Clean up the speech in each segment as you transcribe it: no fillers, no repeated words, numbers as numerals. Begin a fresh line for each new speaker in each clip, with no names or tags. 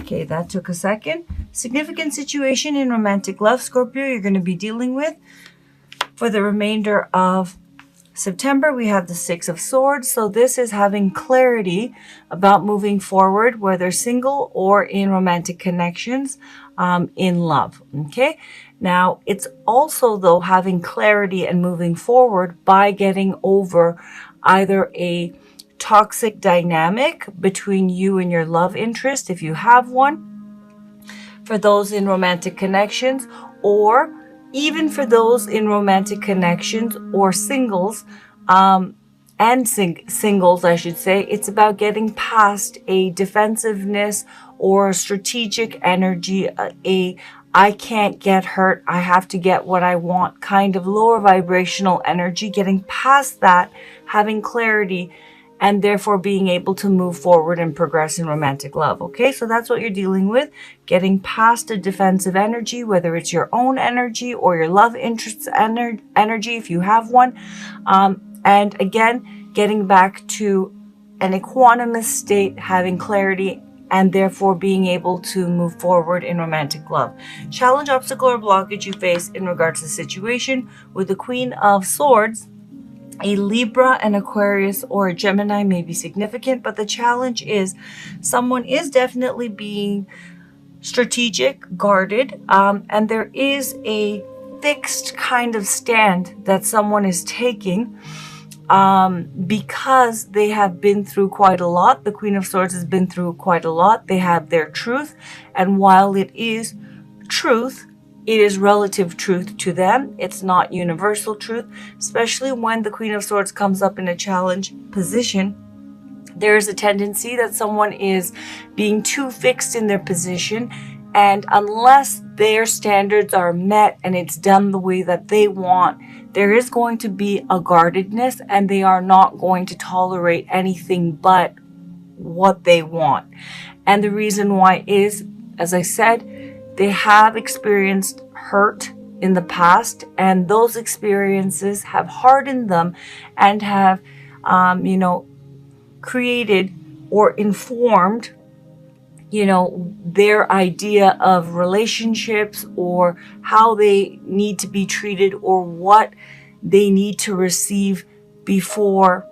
Okay, that took a second. Significant situation in romantic love, Scorpio, you're going to be dealing with for the remainder of September. We have the Six of Swords. So this is having clarity about moving forward, whether single or in romantic connections, in love. Okay. Now it's also though having clarity and moving forward by getting over either a toxic dynamic between you and your love interest, if you have one, for those in romantic connections, or even for those in romantic connections or singles, singles, I should say. It's about getting past a defensiveness or strategic energy, a I can't get hurt, I have to get what I want kind of lower vibrational energy, getting past that, having clarity, and therefore being able to move forward and progress in romantic love. Okay, so that's what you're dealing with, getting past a defensive energy, whether it's your own energy or your love interest energy, if you have one. And again, getting back to an equanimous state, having clarity, and therefore being able to move forward in romantic love. Challenge, obstacle, or blockage you face in regards to the situation with the Queen of Swords. A Libra, an Aquarius, or a Gemini may be significant, but the challenge is someone is definitely being strategic, guarded, and there is a fixed kind of stand that someone is taking because they have been through quite a lot. The Queen of Swords has been through quite a lot. They have their truth, and while it is truth, it is relative truth to them. It's not universal truth, especially when the Queen of Swords comes up in a challenge position. There is a tendency that someone is being too fixed in their position, and unless their standards are met and it's done the way that they want, there is going to be a guardedness, and they are not going to tolerate anything but what they want. And the reason why is, as I said, they have experienced hurt in the past, and those experiences have hardened them and have, created or informed, their idea of relationships, or how they need to be treated, or what they need to receive before,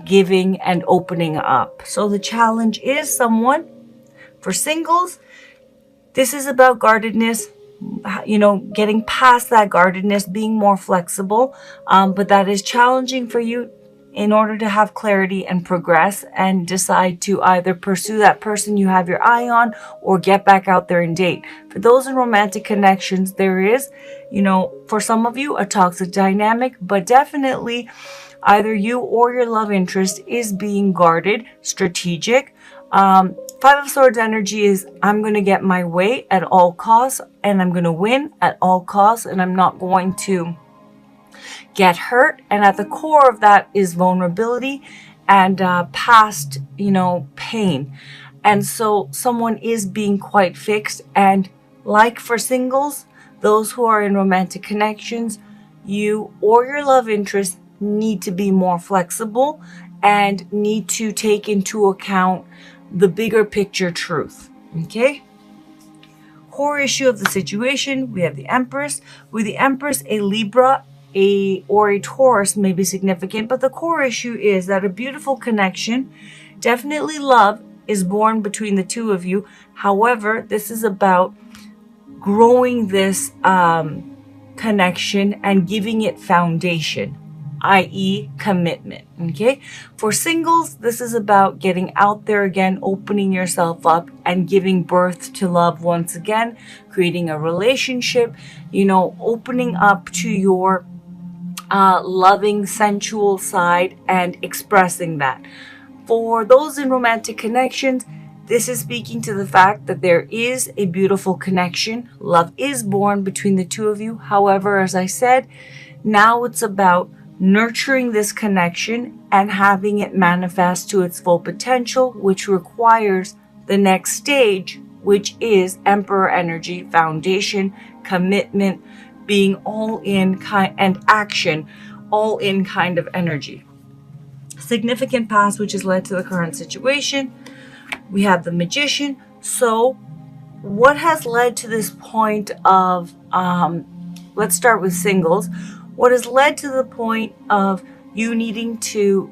giving and opening up. So the challenge is someone, for singles, this is about guardedness, getting past that guardedness, being more flexible. But that is challenging for you in order to have clarity and progress and decide to either pursue that person you have your eye on or get back out there and date. For those in romantic connections, there is, for some of you, a toxic dynamic, but definitely either you or your love interest is being guarded, strategic. Five of Swords energy is, I'm going to get my way at all costs, and I'm going to win at all costs, and I'm not going to get hurt. And at the core of that is vulnerability and past, pain. And so someone is being quite fixed. And like for singles, those who are in romantic connections, you or your love interest need to be more flexible and need to take into account the bigger picture truth. Okay? Core issue of the situation, we have the Empress. With the Empress, a Libra or a Taurus may be significant, but the core issue is that a beautiful connection, definitely love, is born between the two of you. However, this is about growing this connection and giving it foundation, i.e. commitment. Okay, for singles, this is about getting out there again, opening yourself up and giving birth to love once again, creating a relationship, opening up to your loving, sensual side and expressing that. For those in romantic connections, this is speaking to the fact that there is a beautiful connection. Love is born between the two of you. However, as I said, now it's about nurturing this connection and having it manifest to its full potential, which requires the next stage, which is Emperor energy, foundation, commitment, being all in kind, and action, all in kind of energy. Significant past, which has led to the current situation. We have the Magician. So what has led to this point of, let's start with singles. What has led to the point of you needing to,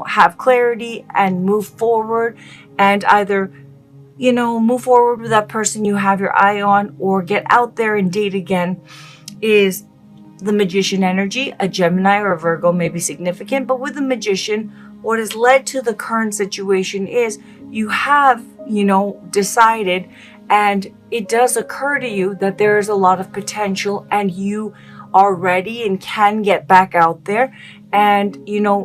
have clarity and move forward, and either, move forward with that person you have your eye on or get out there and date again, is the Magician energy. A Gemini or a Virgo may be significant, but with the Magician, what has led to the current situation is you have, decided, and it does occur to you that there is a lot of potential and you are ready and can get back out there. And,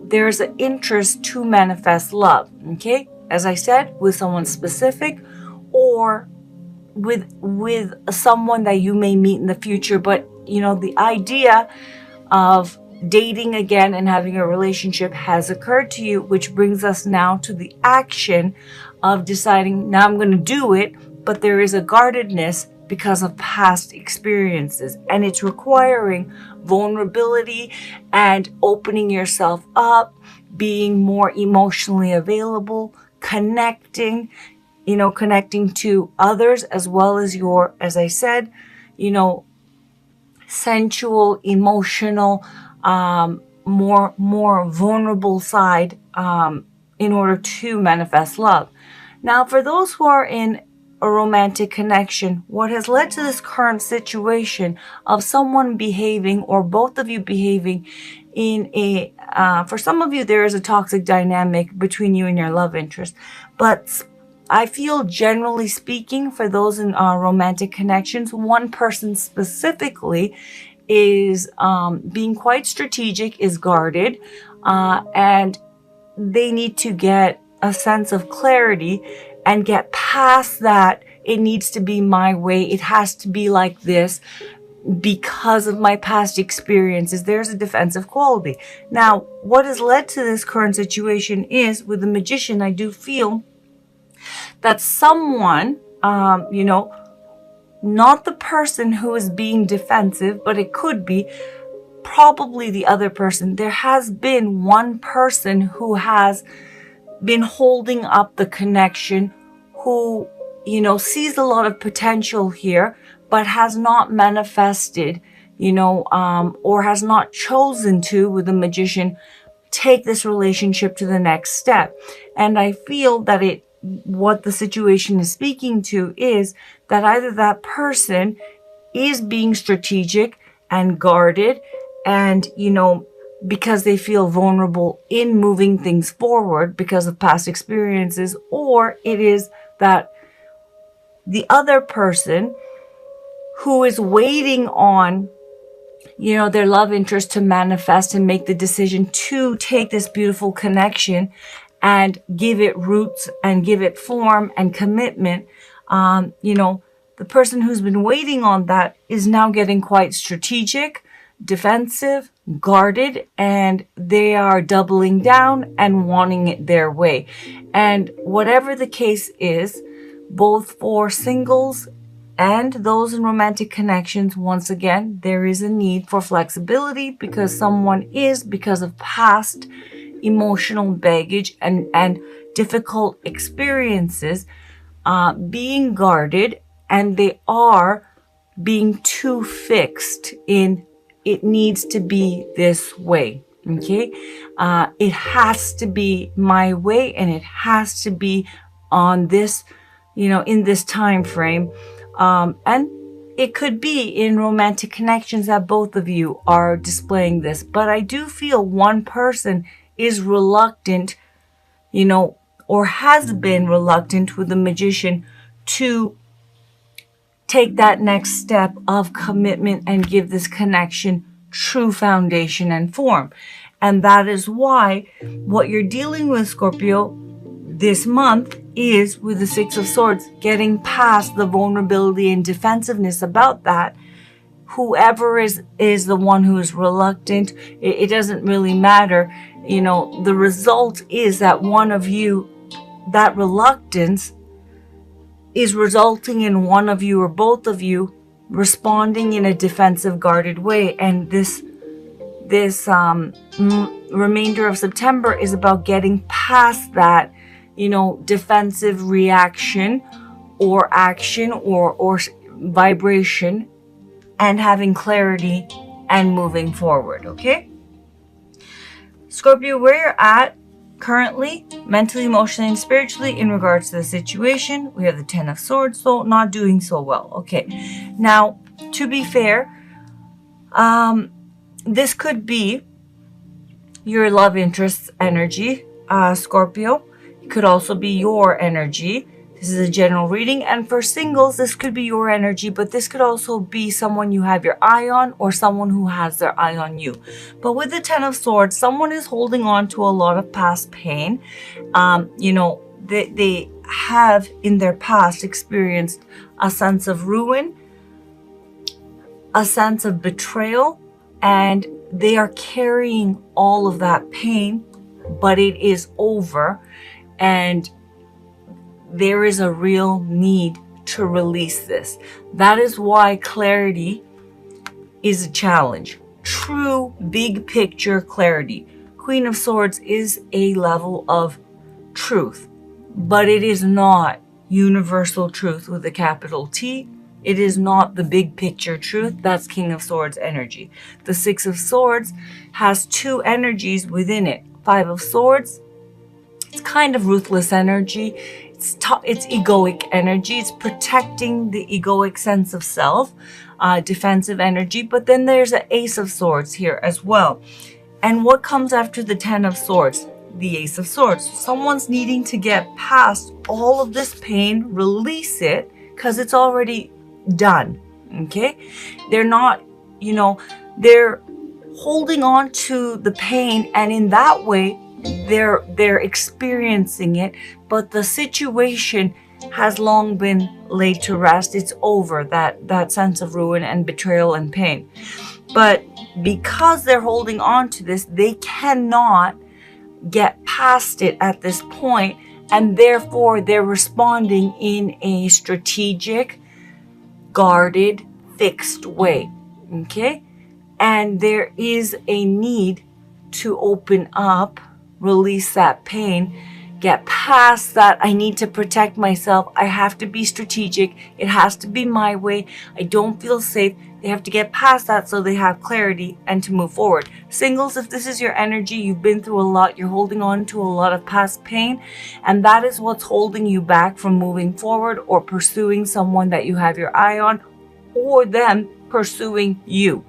there's an interest to manifest love. Okay. As I said, with someone specific or with someone that you may meet in the future. But, the idea of dating again and having a relationship has occurred to you, which brings us now to the action of deciding, now I'm going to do it, but there is a guardedness because of past experiences, and it's requiring vulnerability and opening yourself up, being more emotionally available, connecting to others, as well as your, as I said, sensual, emotional, more vulnerable side, in order to manifest love. Now, for those who are in a romantic connection, what has led to this current situation of someone behaving, or both of you behaving in a, for some of you, there is a toxic dynamic between you and your love interest. But I feel, generally speaking, for those in romantic connections, one person specifically is being quite strategic, is guarded, and they need to get a sense of clarity and get past that. It needs to be my way. It has to be like this because of my past experiences. There's a defensive quality. Now, what has led to this current situation is, with the Magician, I do feel that someone, not the person who is being defensive, but it could be probably the other person. There has been one person who has been holding up the connection, who, sees a lot of potential here, but has not manifested, or has not chosen to, with the Magician, take this relationship to the next step. And I feel that what the situation is speaking to is that either that person is being strategic and guarded, and, because they feel vulnerable in moving things forward because of past experiences, or it is that the other person who is waiting on, their love interest to manifest and make the decision to take this beautiful connection and give it roots and give it form and commitment. The person who's been waiting on that is now getting quite strategic, defensive, guarded, and they are doubling down and wanting it their way. And whatever the case is, both for singles and those in romantic connections, once again, there is a need for flexibility because someone is, because of past emotional baggage and difficult experiences, being guarded, and they are being too fixed in, it needs to be this way. Okay. It has to be my way, and it has to be on this, in this time frame. And it could be in romantic connections that both of you are displaying this, but I do feel one person is reluctant, or has been reluctant with the Magician to take that next step of commitment and give this connection true foundation and form. And that is why what you're dealing with, Scorpio, this month is with the Six of Swords, getting past the vulnerability and defensiveness about that. Whoever is the one who is reluctant, it doesn't really matter. The result is that one of you, that reluctance is resulting in one of you or both of you responding in a defensive, guarded way. And this remainder of September is about getting past that, defensive reaction or action or vibration and having clarity and moving forward, okay? Scorpio, where you're at currently, mentally, emotionally, and spiritually in regards to the situation, we have the Ten of Swords, so not doing so well, okay? Now, to be fair, this could be your love interest's energy, Scorpio. It could also be your energy. This is a general reading, and for singles, this could be your energy, but this could also be someone you have your eye on or someone who has their eye on you. But with the Ten of Swords, someone is holding on to a lot of past pain. They have in their past experienced a sense of ruin, a sense of betrayal, and they are carrying all of that pain, but it is over, and there is a real need to release this. That is why clarity is a challenge. True big picture clarity. Queen of Swords is a level of truth, but it is not universal truth with a capital T. It is not the big picture truth. That's King of Swords energy. The Six of Swords has two energies within it. Five of Swords, it's kind of ruthless energy. It's egoic energy. It's protecting the egoic sense of self, defensive energy. But then there's an Ace of Swords here as well. And what comes after the Ten of Swords? The Ace of Swords. Someone's needing to get past all of this pain, release it, because it's already done. Okay? They're not, they're holding on to the pain, and in that way, they're experiencing it, but the situation has long been laid to rest. It's over, that sense of ruin and betrayal and pain. But because they're holding on to this, they cannot get past it at this point, and therefore they're responding in a strategic, guarded, fixed way. Okay? And there is a need to open up, release that pain, get past that. I need to protect myself. I have to be strategic. It has to be my way. I don't feel safe. They have to get past that so they have clarity and to move forward. Singles, if this is your energy, you've been through a lot. You're holding on to a lot of past pain, and that is what's holding you back from moving forward or pursuing someone that you have your eye on, or them pursuing you.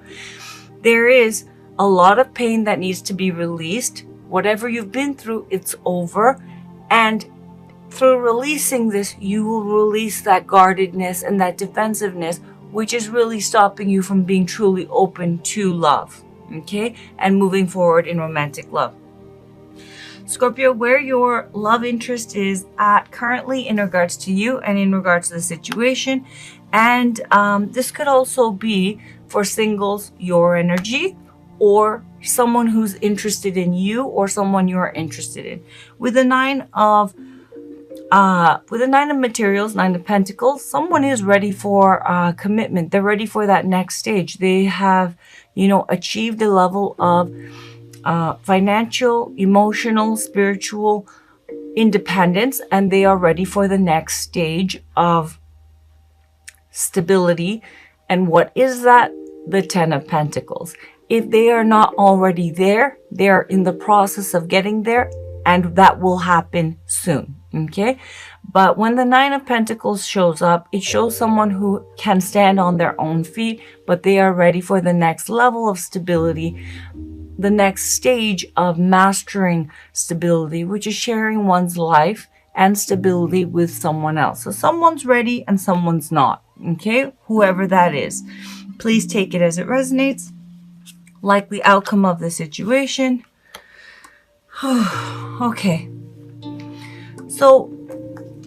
There is a lot of pain that needs to be released. Whatever you've been through, it's over. And through releasing this, you will release that guardedness and that defensiveness, which is really stopping you from being truly open to love, okay? And moving forward in romantic love. Scorpio, where your love interest is at currently in regards to you and in regards to the situation. And this could also be for singles, your energy, or someone who's interested in you or someone you're interested in. With the nine of materials, Nine of Pentacles, someone is ready for commitment. They're ready for that next stage. They have, achieved a level of financial, emotional, spiritual independence, and they are ready for the next stage of stability. And what is that? The Ten of Pentacles. If they are not already there, they are in the process of getting there, and that will happen soon, okay? But when the Nine of Pentacles shows up, it shows someone who can stand on their own feet, but they are ready for the next level of stability, the next stage of mastering stability, which is sharing one's life and stability with someone else. So someone's ready and someone's not, okay? Whoever that is. Please take it as it resonates. Likely outcome of the situation. Okay. So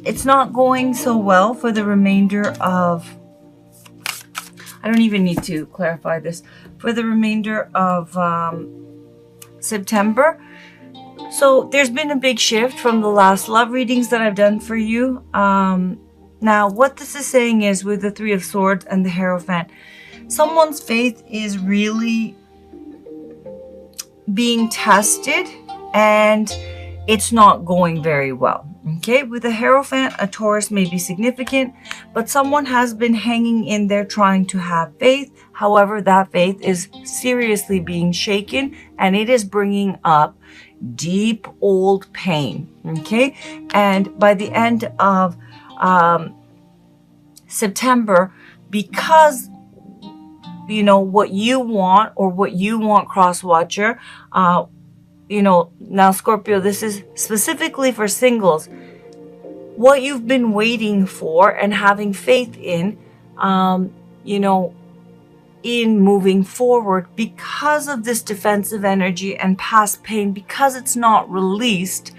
it's not going so well for the remainder of, I don't even need to clarify this, for the remainder of September. So there's been a big shift from the last love readings that I've done for you. Now what this is saying is, with the Three of Swords and the Hierophant, someone's faith is really being tested, and it's not going very well, Okay, with a Hierophant, a Taurus may be significant, but someone has been hanging in there trying to have faith. However, that faith is seriously being shaken, and it is bringing up deep old pain. Okay, and by the end of September, because what you want, cross watcher, now Scorpio, this is specifically for singles, what you've been waiting for and having faith in, in moving forward, because of this defensive energy and past pain, because it's not released,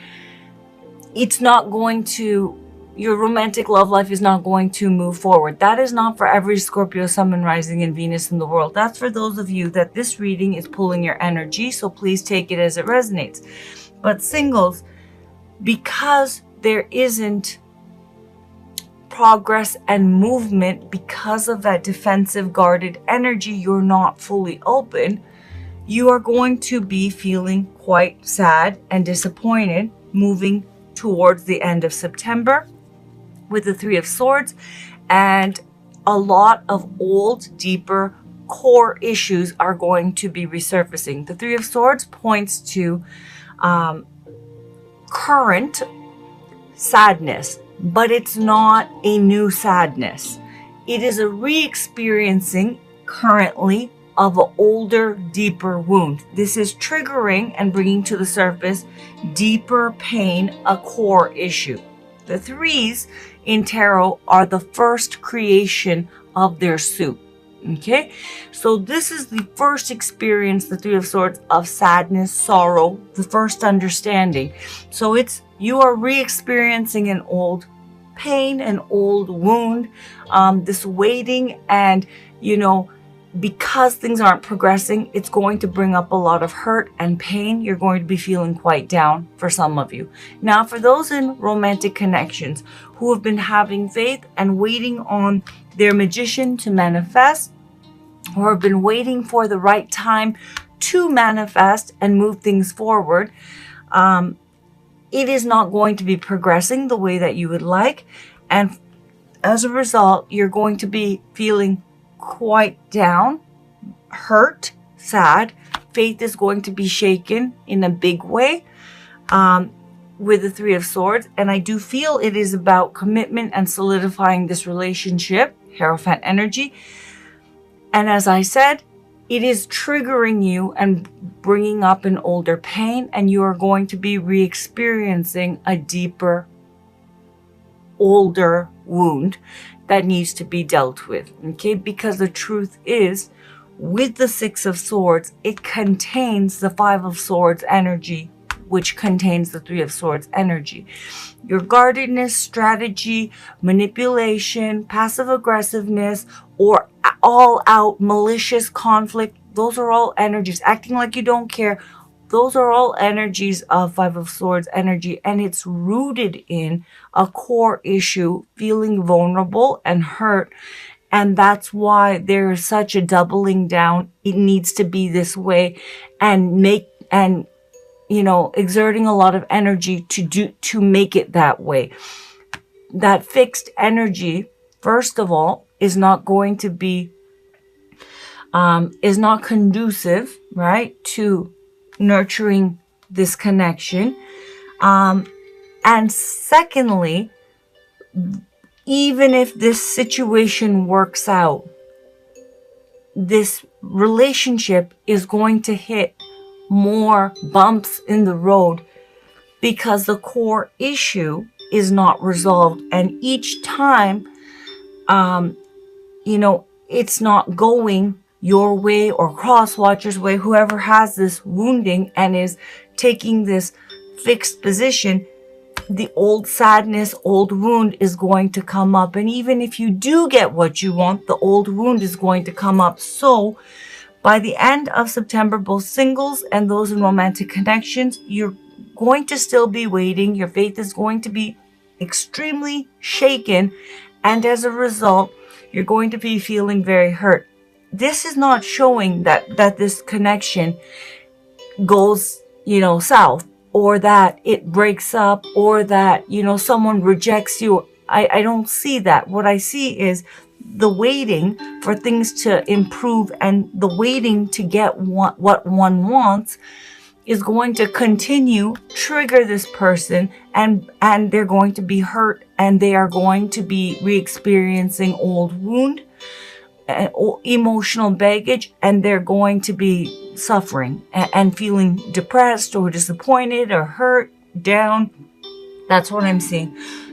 it's not going to, your romantic love life is not going to move forward. That is not for every Scorpio, Sun, and Rising, and Venus in the world. That's for those of you that this reading is pulling your energy, so please take it as it resonates. But singles, because there isn't progress and movement, because of that defensive, guarded energy, you're not fully open, you are going to be feeling quite sad and disappointed moving towards the end of September with the Three of Swords, and a lot of old, deeper core issues are going to be resurfacing. The Three of Swords points to current sadness, but it's not a new sadness. It is a re-experiencing currently of an older, deeper wound. This is triggering and bringing to the surface deeper pain, a core issue. The threes in tarot are the first creation of their soup. Okay, so this is the first experience, the Three of Swords, of sadness, sorrow, the first understanding. So you are re-experiencing an old pain, an old wound, this waiting, and because things aren't progressing, it's going to bring up a lot of hurt and pain. You're going to be feeling quite down for some of you. Now, for those in romantic connections who have been having faith and waiting on their magician to manifest, or have been waiting for the right time to manifest and move things forward, it is not going to be progressing the way that you would like. And as a result, you're going to be feeling quite down, hurt, sad. Faith is going to be shaken in a big way with the Three of Swords. And I do feel it is about commitment and solidifying this relationship, Hierophant energy. And as I said, it is triggering you and bringing up an older pain, and you are going to be re-experiencing a deeper, older wound that needs to be dealt with. Okay, because the truth is, with the Six of Swords, it contains the Five of Swords energy, which contains the Three of Swords energy. Your guardedness, strategy, manipulation, passive aggressiveness, or all out malicious conflict, those are all energies. Acting like you don't care, those are all energies of Five of Swords energy, and it's rooted in a core issue, feeling vulnerable and hurt. And that's why there is such a doubling down. It needs to be this way, and exerting a lot of energy to make it that way. That fixed energy, first of all, is not going to be, is not conducive, right, to nurturing this connection. And secondly, even if this situation works out, this relationship is going to hit more bumps in the road because the core issue is not resolved. And each time, it's not going your way or crosswatcher's way, whoever has this wounding and is taking this fixed position, the old sadness, old wound is going to come up. And even if you do get what you want, the old wound is going to come up. So by the end of September, both singles and those in romantic connections, you're going to still be waiting. Your faith is going to be extremely shaken. And as a result, you're going to be feeling very hurt. This is not showing that this connection goes, south, or that it breaks up, or that, someone rejects you. I don't see that. What I see is the waiting for things to improve, and the waiting to get what one wants is going to continue, trigger this person, and they're going to be hurt, and they are going to be re-experiencing old wound, emotional baggage, and they're going to be suffering and feeling depressed or disappointed or hurt, down. That's what I'm seeing.